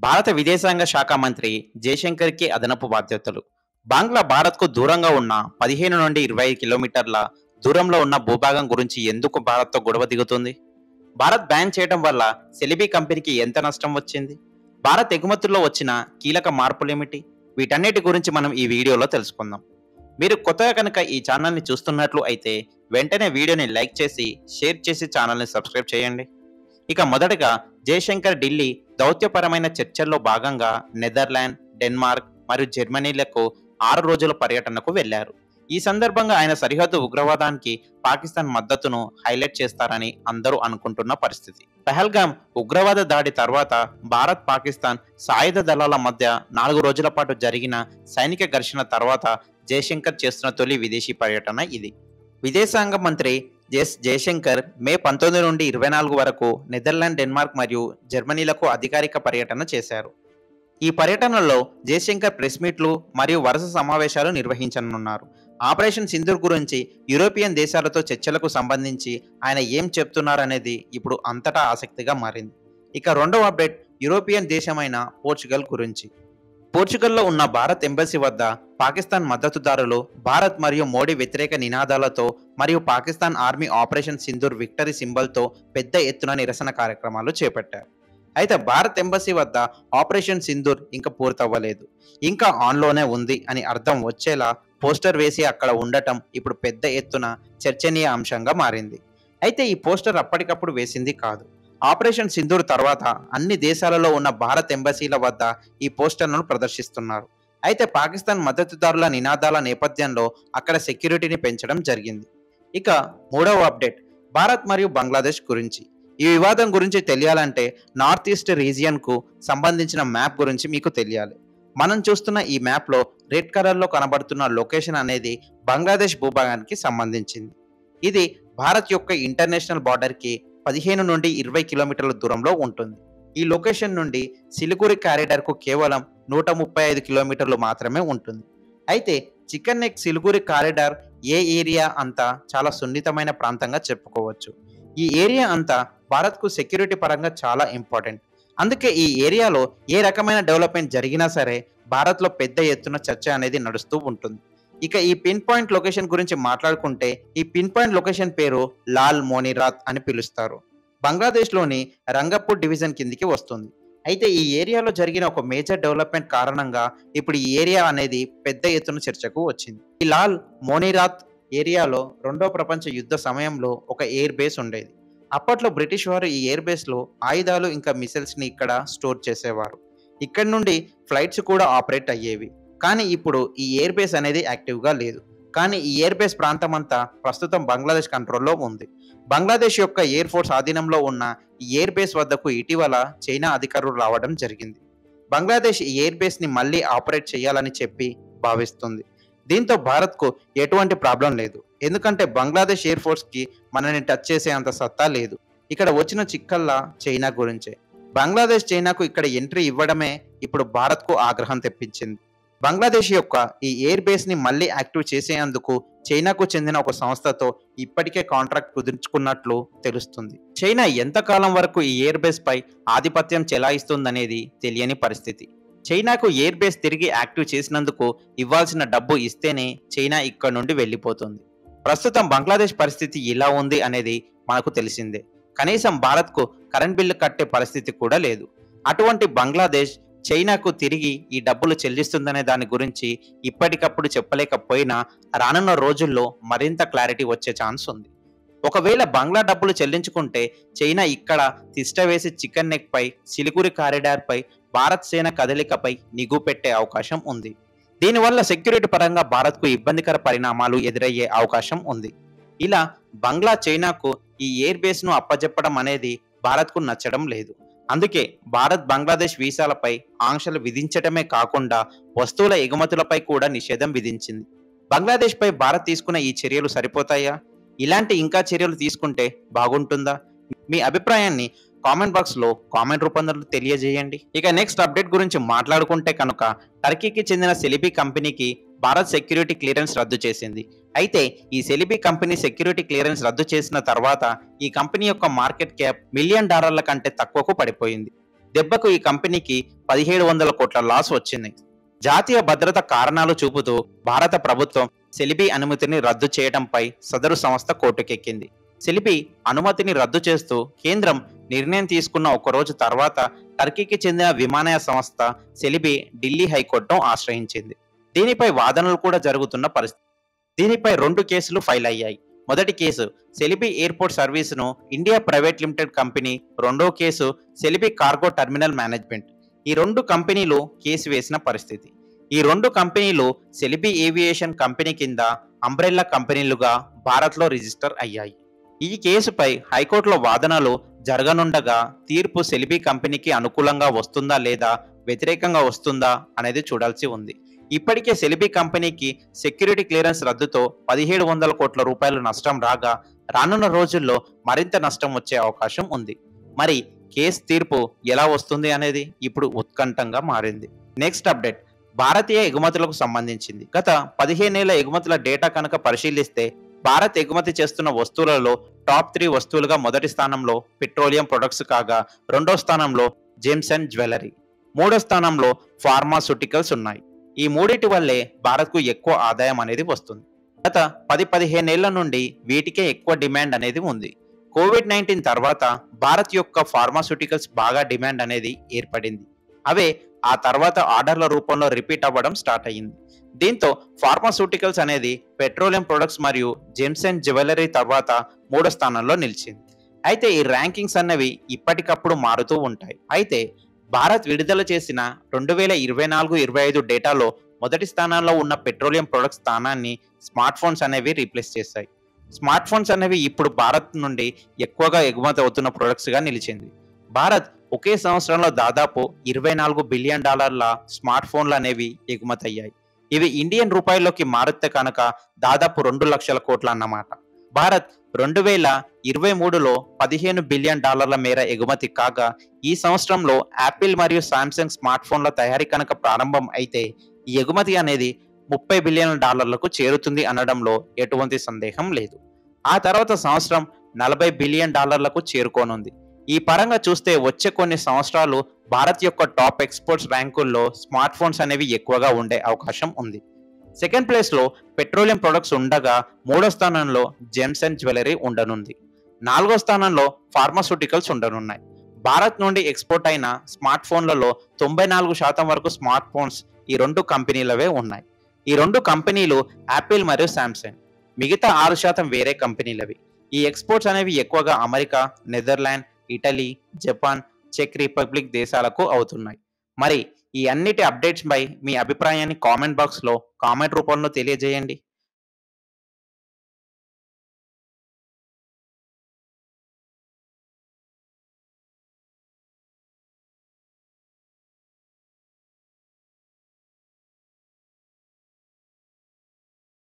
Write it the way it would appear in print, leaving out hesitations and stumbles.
భారత విదేశాంగ శాఖ మంత్రి జయశంకర్కి అదనపు బాధ్యతలు. బంగ్లా భారత్కు దూరంగా ఉన్న 15 నుండి 20 కిలోమీటర్ల దూరంలో ఉన్న భూభాగం గురించి ఎందుకు భారత్తో గొడవ దిగుతుంది? భారత్ బ్యాన్ చేయడం వల్ల సెలిబీ కంపెనీకి ఎంత నష్టం వచ్చింది? భారత్ ఎగుమతుల్లో వచ్చిన కీలక మార్పులేమిటి? వీటన్నిటి గురించి మనం ఈ వీడియోలో తెలుసుకుందాం. మీరు కొత్తగా కనుక ఈ ఛానల్ని చూస్తున్నట్లు అయితే వెంటనే వీడియోని లైక్ చేసి షేర్ చేసి ఛానల్ని సబ్స్క్రైబ్ చేయండి. ఇక మొదటగా జయశంకర్ ఢిల్లీ దౌత్యపరమైన చర్చల్లో భాగంగా నెదర్లాండ్, డెన్మార్క్ మరియు జర్మనీలకు 6 రోజుల పర్యటనకు వెళ్లారు. ఈ సందర్భంగా ఆయన సరిహద్దు ఉగ్రవాదానికి పాకిస్తాన్ మద్దతును హైలైట్ చేస్తారని అందరూ అనుకుంటున్న పరిస్థితి. పహల్గామ్ ఉగ్రవాద దాడి తర్వాత భారత్ పాకిస్తాన్ సాయుధ దళాల మధ్య 4 రోజుల పాటు జరిగిన సైనిక ఘర్షణ తర్వాత జయశంకర్ చేస్తున్న తొలి విదేశీ పర్యటన ఇది. విదేశాంగ మంత్రి జయశంకర్ మే 19 నుండి 24 వరకు నెదర్లాండ్, డెన్మార్క్ మరియు జర్మనీలకు అధికారిక పర్యటన చేశారు. ఈ పర్యటనలో జయశంకర్ ప్రెస్ మీట్లు మరియు వరుస సమావేశాలు నిర్వహించనున్నారు. ఆపరేషన్ సింధూర్ గురించి యూరోపియన్ దేశాలతో చర్చలకు సంబంధించి ఆయన ఏం చెప్తున్నారనేది ఇప్పుడు అంతటా ఆసక్తిగా మారింది. ఇక రెండవ అప్డేట్ యూరోపియన్ దేశమైన పోర్చుగల్ గురించి. పోర్చుగల్లో ఉన్న భారత్ ఎంబసీ వద్ద పాకిస్తాన్ మద్దతుదారులు భారత్ మరియు మోడీ వ్యతిరేక నినాదాలతో మరియు Pakistan army operation Sindoor victory సింబల్తో పెద్ద ఎత్తున నిరసన కార్యక్రమాలు చేపట్టారు. అయితే భారత్ ఎంబసీ వద్ద ఆపరేషన్ సింధూర్ ఇంకా పూర్తవ్వలేదు, ఇంకా ఆన్లోనే ఉంది అని అర్థం వచ్చేలా పోస్టర్ వేసి అక్కడ ఉండటం ఇప్పుడు పెద్ద ఎత్తున చర్చనీయ అంశంగా మారింది. అయితే ఈ పోస్టర్ అప్పటికప్పుడు వేసింది కాదు. ఆపరేషన్ సింధూర్ తర్వాత అన్ని దేశాలలో ఉన్న భారత్ ఎంబసీల వద్ద ఈ పోస్టర్లను ప్రదర్శిస్తున్నారు. అయితే పాకిస్తాన్ మద్దతుదారుల నినాదాల నేపథ్యంలో అక్కడ సెక్యూరిటీని పెంచడం జరిగింది. ఇక మూడవ అప్డేట్ భారత్ మరియు బంగ్లాదేశ్ గురించి. ఈ వివాదం గురించి తెలియాలంటే నార్త్ ఈస్ట్ రీజియన్కు సంబంధించిన మ్యాప్ గురించి మీకు తెలియాలి. మనం చూస్తున్న ఈ మ్యాప్లో రెడ్ కలర్లో కనబడుతున్న లొకేషన్ అనేది బంగ్లాదేశ్ భూభాగానికి సంబంధించింది. ఇది భారత్ యొక్క ఇంటర్నేషనల్ బార్డర్కి 15 నుండి 20 కిలోమీటర్ల దూరంలో ఉంటుంది. ఈ లొకేషన్ నుండి సిలిగురి కారిడార్కు కేవలం 135 కిలోమీటర్లు మాత్రమే ఉంటుంది. అయితే చికెన్ నెక్ సిలిగురి కారిడార్ ఏ ఏరియా అంతా చాలా సున్నితమైన ప్రాంతంగా చెప్పుకోవచ్చు. ఈ ఏరియా అంతా భారత్కు సెక్యూరిటీ పరంగా చాలా ఇంపార్టెంట్. అందుకే ఈ ఏరియాలో ఏ రకమైన డెవలప్మెంట్ జరిగినా సరే భారత్లో పెద్ద ఎత్తున చర్చ అనేది నడుస్తూ ఉంటుంది. ఇక ఈ పిన్ పాయింట్ లొకేషన్ గురించి మాట్లాడుకుంటే ఈ పిన్ పాయింట్ లొకేషన్ పేరు లాల్ మోనీరాత్ అని పిలుస్తారు. బంగ్లాదేశ్లోని రంగపూర్ డివిజన్ కిందికి వస్తుంది. అయితే ఈ ఏరియాలో జరిగిన ఒక మేజర్ డెవలప్మెంట్ కారణంగా ఇప్పుడు ఈ ఏరియా అనేది పెద్ద ఎత్తున చర్చకు వచ్చింది. ఈ లాల్ మోనీరాత్ ఏరియాలో 2వ ప్రపంచ యుద్ధ సమయంలో ఒక ఎయిర్ బేస్ ఉండేది. అప్పట్లో బ్రిటిష్ వారు ఈ ఎయిర్ బేస్లో ఆయుధాలు ఇంకా మిసైల్స్ని ఇక్కడ స్టోర్ చేసేవారు. ఇక్కడ నుండి ఫ్లైట్స్ కూడా ఆపరేట్ అయ్యేవి. కానీ ఇప్పుడు ఈ ఎయిర్ బేస్ అనేది యాక్టివ్గా లేదు. కానీ ఈ ఎయిర్ బేస్ ప్రాంతం అంతా ప్రస్తుతం బంగ్లాదేశ్ కంట్రోల్లో ఉంది. బంగ్లాదేశ్ యొక్క ఎయిర్ ఫోర్స్ ఆధీనంలో ఉన్న ఈ ఎయిర్ బేస్ వద్దకు ఇటీవల చైనా అధికారులు రావడం జరిగింది. బంగ్లాదేశ్ ఈ ఎయిర్ బేస్ని మళ్ళీ ఆపరేట్ చేయాలని చెప్పి భావిస్తుంది. దీంతో భారత్కు ఎటువంటి ప్రాబ్లం లేదు, ఎందుకంటే బంగ్లాదేశ్ ఎయిర్ ఫోర్స్కి మనని టచ్ చేసే అంత సత్తా లేదు. ఇక్కడ వచ్చిన చిక్కల్లా చైనా గురించే. బంగ్లాదేశ్ చైనాకు ఇక్కడ ఎంట్రీ ఇవ్వడమే ఇప్పుడు భారత్కు ఆగ్రహం తెప్పించింది. బంగ్లాదేశ్ యొక్క ఈ ఎయిర్ బేస్ని మళ్ళీ యాక్టివ్ చేసేందుకు చైనాకు చెందిన ఒక సంస్థతో ఇప్పటికే కాంట్రాక్ట్ కుదుర్చుకున్నట్లు తెలుస్తుంది. చైనా ఎంతకాలం వరకు ఈ ఎయిర్ బేస్ పై ఆధిపత్యం చెలాయిస్తుందనేది తెలియని పరిస్థితి. చైనాకు ఎయిర్ బేస్ తిరిగి యాక్టివ్ చేసినందుకు ఇవ్వాల్సిన డబ్బు ఇస్తేనే చైనా ఇక్కడ నుండి వెళ్ళిపోతుంది. ప్రస్తుతం బంగ్లాదేశ్ పరిస్థితి ఇలా ఉంది అనేది మనకు తెలిసిందే. కనీసం భారత్కు కరెంట్ బిల్లు కట్టే పరిస్థితి కూడా లేదు. అటువంటి బంగ్లాదేశ్ చైనాకు తిరిగి ఈ డబ్బులు చెల్లిస్తుందనే దాని గురించి ఇప్పటికప్పుడు చెప్పలేకపోయినా రానున్న రోజుల్లో మరింత క్లారిటీ వచ్చే ఛాన్స్ ఉంది. ఒకవేళ బంగ్లా డబ్బులు చెల్లించుకుంటే చైనా ఇక్కడ తిష్టవేసి చికెన్ నెక్ పై, సిలిగురి కారిడార్ పై భారత్ సేన కదలికపై నిఘు పెట్టే అవకాశం ఉంది. దీనివల్ల సెక్యూరిటీ పరంగా భారత్కు ఇబ్బందికర పరిణామాలు ఎదురయ్యే అవకాశం ఉంది. ఇలా బంగ్లా చైనాకు ఈ ఎయిర్ బేస్ను అప్పజెప్పడం అనేది భారత్కు నచ్చడం లేదు. అందుకే భారత్ బంగ్లాదేశ్ వీసాలపై ఆంక్షలు విధించడమే కాకుండా వస్తువుల ఎగుమతులపై కూడా నిషేధం విధించింది. బంగ్లాదేశ్పై భారత్ తీసుకున్న ఈ చర్యలు సరిపోతాయా? ఇలాంటి ఇంకా చర్యలు తీసుకుంటే బాగుంటుందా? మీ అభిప్రాయాన్ని కామెంట్ బాక్స్లో కామెంట్ రూపంలో తెలియజేయండి. ఇక నెక్స్ట్ అప్డేట్ గురించి మాట్లాడుకుంటే కనుక టర్కీకి చెందిన సెలిబీ కంపెనీకి భారత్ సెక్యూరిటీ క్లియరెన్స్ రద్దు చేసింది. అయితే ఈ సెలిబీ కంపెనీ సెక్యూరిటీ క్లియరెన్స్ రద్దు చేసిన తర్వాత ఈ కంపెనీ యొక్క మార్కెట్ క్యాప్ $1 మిలియన్ కంటే తక్కువకు పడిపోయింది. దెబ్బకు ఈ కంపెనీకి 1700 కోట్ల లాస్ వచ్చింది. జాతీయ భద్రత కారణాలు చూపుతూ భారత ప్రభుత్వం సెలిబీ అనుమతిని రద్దు చేయడంపై సదరు సంస్థ కోర్టుకెక్కింది. సెలిబీ అనుమతిని రద్దు చేస్తూ కేంద్రం నిర్ణయం తీసుకున్న ఒక రోజు తర్వాత టర్కీకి చెందిన విమానయాన సంస్థ సెలిబీ ఢిల్లీ హైకోర్టును ఆశ్రయించింది. దీనిపై వాదనలు కూడా జరుగుతున్న పరిస్థితి. దీనిపై 2 కేసులు ఫైల్ అయ్యాయి. మొదటి కేసు సెలిబీ ఎయిర్పోర్ట్ సర్వీసును ఇండియా ప్రైవేట్ లిమిటెడ్ కంపెనీ, రెండో case Celebi cargo terminal management. ఈ 2 కంపెనీలు కేసు వేసిన పరిస్థితి. ఈ 2 కంపెనీలు సెలిబీ ఏవియేషన్ కంపెనీ కింద అంబ్రెల్లా కంపెనీలుగా భారత్లో రిజిస్టర్ అయ్యాయి. ఈ కేసుపై హైకోర్టులో వాదనలు జరగనుండగా తీర్పు సెలిబీ కంపెనీకి అనుకూలంగా వస్తుందా లేదా వ్యతిరేకంగా వస్తుందా అనేది చూడాల్సి ఉంది. ఇప్పటికే సెలిబీ కంపెనీకి సెక్యూరిటీ క్లియరెన్స్ రద్దుతో 1700 కోట్ల రూపాయలు నష్టం రాగా రానున్న రోజుల్లో మరింత నష్టం వచ్చే అవకాశం ఉంది. మరి కేసు తీర్పు ఎలా వస్తుంది అనేది ఇప్పుడు ఉత్కంఠంగా మారింది. నెక్స్ట్ అప్డేట్ భారతీయ ఎగుమతులకు సంబంధించింది. గత 15 ఏళ్ల ఎగుమతుల డేటా కనుక పరిశీలిస్తే భారత్ ఎగుమతి చేస్తున్న వస్తువులలో టాప్ 3 వస్తువులుగా మొదటి స్థానంలో పెట్రోలియం ప్రొడక్ట్స్ కాగా, రెండో స్థానంలో జెమ్స్ అండ్ జ్యువెలరీ, మూడో స్థానంలో ఫార్మాస్యూటికల్స్ ఉన్నాయి. ఈ మూడిటి వల్లే భారత్కు ఎక్కువ ఆదాయం అనేది వస్తుంది. గత 10-15 ఏళ్ల నుండి వీటికే ఎక్కువ డిమాండ్ అనేది ఉంది. కోవిడ్-19 తర్వాత భారత్ యొక్క ఫార్మాస్యూటికల్స్ బాగా డిమాండ్ అనేది ఏర్పడింది. అవే ఆ తర్వాత ఆర్డర్ల రూపంలో రిపీట్ అవ్వడం స్టార్ట్ అయ్యింది. దీంతో ఫార్మాస్యూటికల్స్ అనేది పెట్రోలియం ప్రొడక్ట్స్ మరియు జెమ్స్ అండ్ జ్యువెలరీ తర్వాత 3వ స్థానంలో నిలిచింది. అయితే ఈ ర్యాంకింగ్స్ అన్నవి ఇప్పటికప్పుడు మారుతూ ఉంటాయి. అయితే భారత్ విడుదల చేసిన 2024-25 డేటాలో మొదటి స్థానంలో ఉన్న పెట్రోలియం ప్రొడక్ట్స్ స్థానాన్ని స్మార్ట్ ఫోన్స్ అనేవి రీప్లేస్ చేశాయి. స్మార్ట్ ఫోన్స్ అనేవి ఇప్పుడు భారత్ నుండి ఎక్కువగా ఎగుమతి అవుతున్న ప్రొడక్ట్స్ గా నిలిచింది. భారత్ ఒకే సంవత్సరంలో దాదాపు $24 బిలియన్ స్మార్ట్ ఫోన్లు అనేవి ఎగుమతి అయ్యాయి. ఇవి ఇండియన్ రూపాయల్లోకి మారితే కనుక దాదాపు 2 లక్షల కోట్ల అన్నమాట. భారత్ 2023లో $15 బిలియన్ మేర ఎగుమతి కాగా, ఈ సంవత్సరంలో యాపిల్ మరియు శాంసంగ్ స్మార్ట్ ఫోన్ల తయారీ కనుక ప్రారంభం అయితే ఈ ఎగుమతి అనేది $30 బిలియన్ చేరుతుంది అనడంలో ఎటువంటి సందేహం లేదు. ఆ తర్వాత సంవత్సరం $40 బిలియన్ చేరుకోనుంది. ఈ పరంగా చూస్తే వచ్చే కొన్ని సంవత్సరాలు భారత్ యొక్క టాప్ ఎక్స్పోర్ట్స్ ర్యాంకుల్లో స్మార్ట్ ఫోన్స్ అనేవి ఎక్కువగా ఉండే అవకాశం ఉంది. సెకండ్ ప్లేస్ లో పెట్రోలియం ప్రొడక్ట్స్ ఉండగా, 3వ స్థానంలో జెమ్స్ అండ్ జ్యువెలరీ ఉండనుంది. 4వ స్థానంలో ఫార్మాస్యూటికల్స్ ఉండనున్నాయి. భారత్ నుండి ఎక్స్పోర్ట్ అయిన స్మార్ట్ ఫోన్లలో 94% వరకు స్మార్ట్ ఫోన్స్ ఈ 2 కంపెనీలవే ఉన్నాయి. ఈ 2 కంపెనీలు యాపిల్ మరియు శాంసంగ్. మిగతా 6% వేరే కంపెనీలవి. ఈ ఎక్స్పోర్ట్స్ అనేవి ఎక్కువగా అమెరికా, నెదర్లాండ్, ఇటలీ, జపాన్, చెక్ రిపబ్లిక్ దేశాలకు అవుతున్నాయి. మరి ఈ అన్నిటి అప్డేట్స్ పై మీ అభిప్రాయాన్ని కామెంట్ బాక్స్లో కామెంట్ రూపంలో తెలియజేయండి.